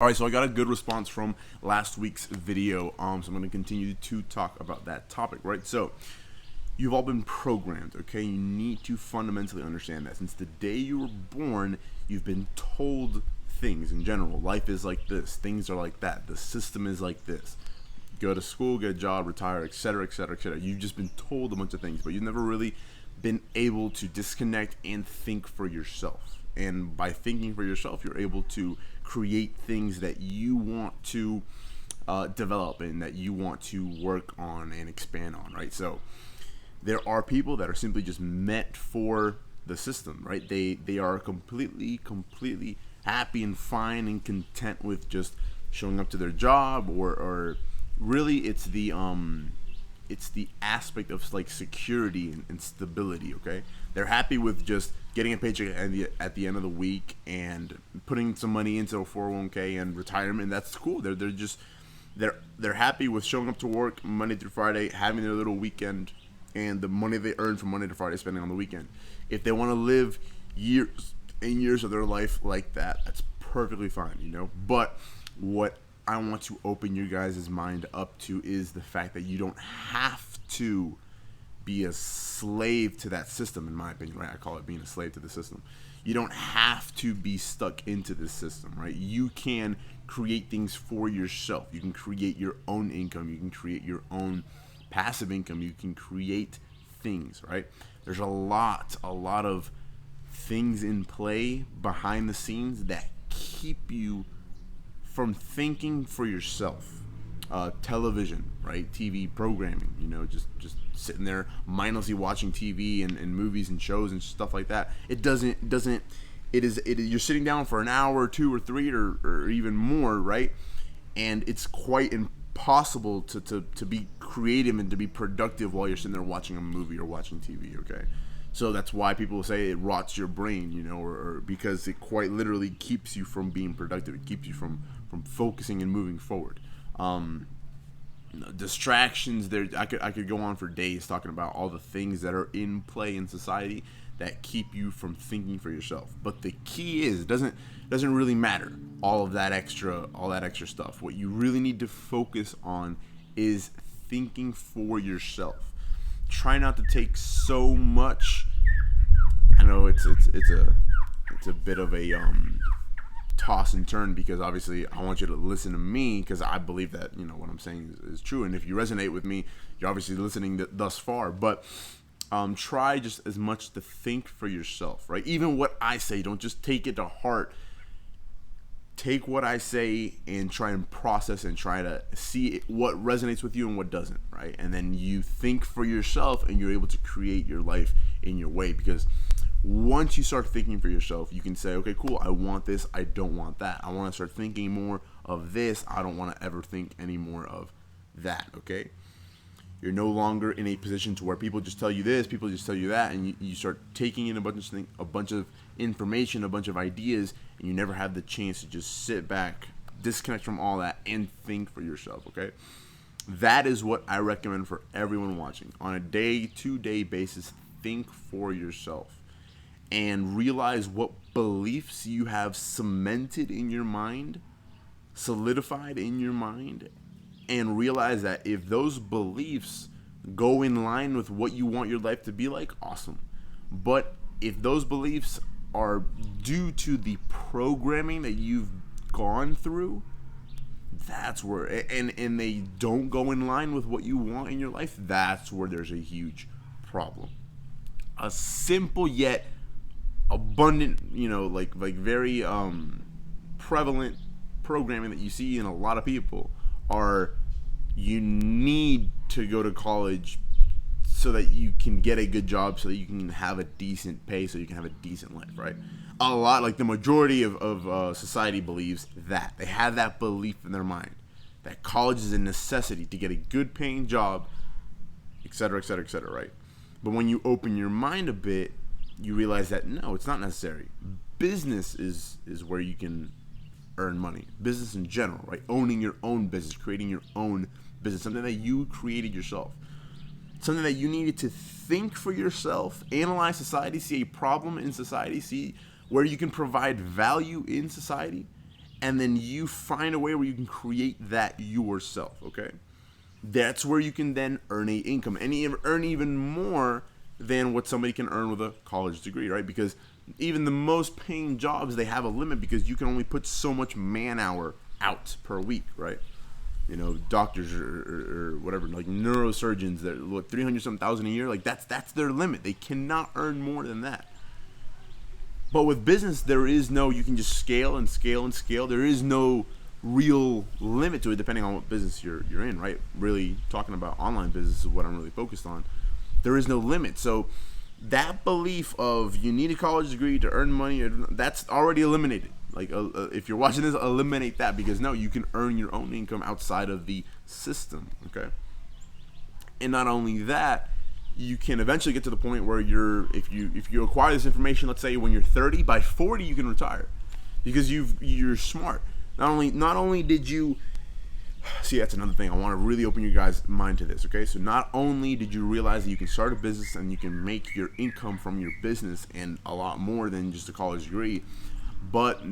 All right, so I got a good response from last week's video, so I'm going to continue to talk about that topic, right? So you've all been programmed, okay? You need to fundamentally understand that. Since the day you were born, you've been told things in general. Life is like this. Things are like that. The system is like this. Go to school, get a job, retire, etc., etc., etc. You've just been told a bunch of things, but you've never really been able to disconnect and think for yourself. And by thinking for yourself, you're able to create things that you want to develop and that you want to work on and expand on, right? So there are people that are simply just meant for the system, right? They are completely happy and fine and content with just showing up to their job, or really it's the aspect of like security and stability, okay? They're happy with just getting a paycheck at the end of the week and putting some money into a 401k and retirement. That's cool. They're happy with showing up to work Monday through Friday, having their little weekend, and the money they earn from Monday to Friday spending on the weekend. If they want to live years and years of their life like that, that's perfectly fine, you know? But what I want to open your guys' mind up to is the fact that you don't have to be a slave to that system, in my opinion, right? I call it being a slave to the system. You don't have to be stuck into this system, right? You can create things for yourself. You can create your own income. You can create your own passive income. You can create things, right? There's a lot of things in play behind the scenes that keep you from thinking for yourself. Television, right? TV programming, you know, just sitting there mindlessly watching TV and movies and shows and stuff like that. It is you're sitting down for an hour or two or three or even more, right? And it's quite impossible to be creative and to be productive while you're sitting there watching a movie or watching TV, okay? So that's why people say it rots your brain, you know, or because it quite literally keeps you from being productive. It keeps you from focusing and moving forward. Distractions there. I could go on for days talking about all the things that are in play in society that keep you from thinking for yourself. But the key is it doesn't really matter all that extra stuff. What you really need to focus on is thinking for yourself. Try not to take so much. I know it's a bit of a toss and turn, because obviously I want you to listen to me because I believe that, you know, what I'm saying is true, and if you resonate with me, you're obviously listening thus far. But try just as much to think for yourself, right? Even what I say, don't just take it to heart. Take what I say and try and process and try to see what resonates with you and what doesn't, right? And then you think for yourself and you're able to create your life in your way, because once you start thinking for yourself, you can say, okay, cool, I want this, I don't want that. I want to start thinking more of this. I don't want to ever think any more of that, okay? You're no longer in a position to where people just tell you this, people just tell you that, and you start taking in a bunch of information, a bunch of ideas, and you never have the chance to just sit back, disconnect from all that, and think for yourself, okay? That is what I recommend for everyone watching. On a day-to-day basis, think for yourself and realize what beliefs you have cemented in your mind, solidified in your mind, and realize that if those beliefs go in line with what you want your life to be like, awesome. But if those beliefs are due to the programming that you've gone through, that's where, and they don't go in line with what you want in your life, that's where there's a huge problem. A simple yet abundant, you know, like very prevalent programming that you see in a lot of people are, you need to go to college so that you can get a good job, so that you can have a decent pay, so you can have a decent life, right? A lot, like the majority of society believes that. They have that belief in their mind that college is a necessity to get a good paying job, etc., etc., etc., right? But when you open your mind a bit, you realize that no, it's not necessary. Business is where you can earn money. Business in general, right? Owning your own business, creating your own business, something that you created yourself, something that you needed to think for yourself, analyze society, see a problem in society, see where you can provide value in society, and then you find a way where you can create that yourself, okay? That's where you can then earn a income and earn even more than what somebody can earn with a college degree, right? Because even the most paying jobs, they have a limit because you can only put so much man hour out per week, right? You know, doctors or whatever, like neurosurgeons, that what 300-something thousand a year, like that's their limit. They cannot earn more than that. But with business, there is no, you can just scale and scale and scale. There is no real limit to it, depending on what business you're in, right? Really talking about online business is what I'm really focused on. There is no limit. So that belief of you need a college degree to earn money, that's already eliminated. Like if you're watching this, eliminate that, because no, you can earn your own income outside of the system, okay? And not only that, you can eventually get to the point where if you acquire this information, let's say when you're 30, by 40 you can retire, because you're smart. Not only did you see, that's another thing. I want to really open your guys' mind to this, okay? So not only did you realize that you can start a business and you can make your income from your business and a lot more than just a college degree, but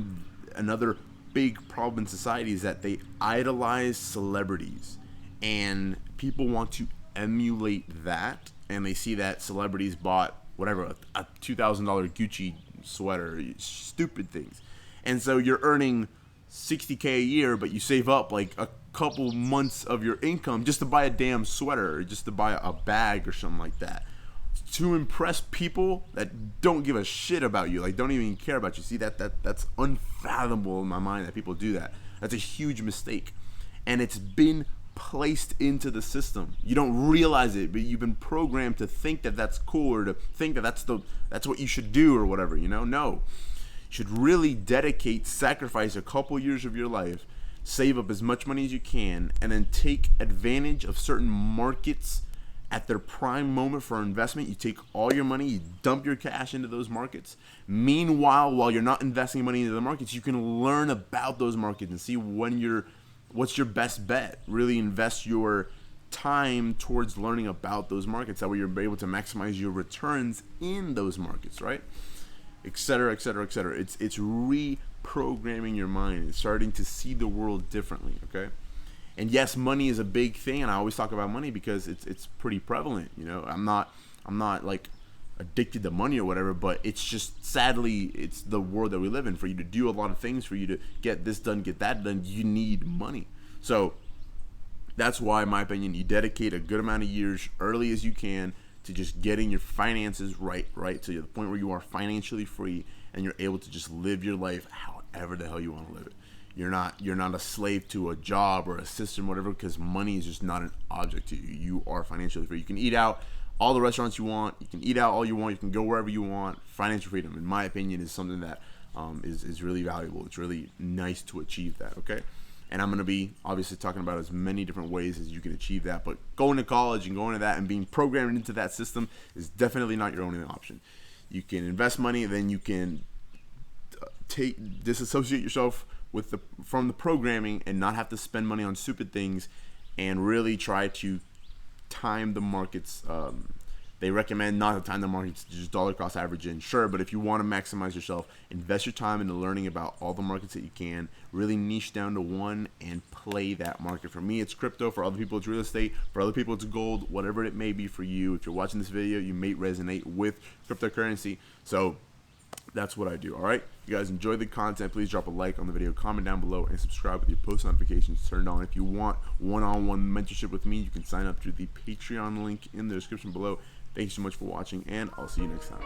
another big problem in society is that they idolize celebrities, and people want to emulate that, and they see that celebrities bought whatever, a $2,000 Gucci sweater, stupid things. And so you're earning $60K a year, but you save up like a couple months of your income just to buy a damn sweater or just to buy a bag or something like that, to impress people that don't give a shit about you, like don't even care about you. See, that's unfathomable in my mind that people do that. That's a huge mistake, and it's been placed into the system. You don't realize it, but you've been programmed to think that that's cool, or to think that that's what you should do or whatever, you know? No. You should really sacrifice a couple years of your life, save up as much money as you can, and then take advantage of certain markets at their prime moment for investment. You take all your money, you dump your cash into those markets. Meanwhile, while you're not investing money into the markets, you can learn about those markets and see what's your best bet. Really invest your time towards learning about those markets. That way you're able to maximize your returns in those markets, right? Et cetera, et cetera, et cetera. It's reprogramming your mind. It's starting to see the world differently, okay? And yes, money is a big thing, and I always talk about money because it's pretty prevalent. You know, I'm not like addicted to money or whatever, but it's just, sadly, it's the world that we live in. For you to do a lot of things, for you to get this done, get that done, you need money. So that's why, in my opinion, you dedicate a good amount of years early as you can to just getting your finances right to the point where you are financially free and you're able to just live your life however the hell you want to live it. You're not a slave to a job or a system, whatever, because money is just not an object to you. You are financially free. You can eat out all the restaurants you want. You can eat out all you want. You can go wherever you want. Financial freedom, in my opinion, is something that is really valuable. It's really nice to achieve that, okay? And I'm going to be obviously talking about as many different ways as you can achieve that. But going to college and going to that and being programmed into that system is definitely not your only option. You can invest money, then you can disassociate yourself from the programming and not have to spend money on stupid things, and really try to time the markets. They recommend not to time the markets, just dollar cost averaging, sure, but if you want to maximize yourself, invest your time into learning about all the markets that you can, really niche down to one and play that market. For me, it's crypto. For other people, it's real estate. For other people, it's gold. Whatever it may be for you. If you're watching this video, you may resonate with cryptocurrency. So that's what I do. All right, you guys enjoy the content, please drop a like on the video, comment down below, and subscribe with your post notifications turned on. If you want one-on-one mentorship with me, you can sign up through the Patreon link in the description below. Thank you so much for watching, and I'll see you next time.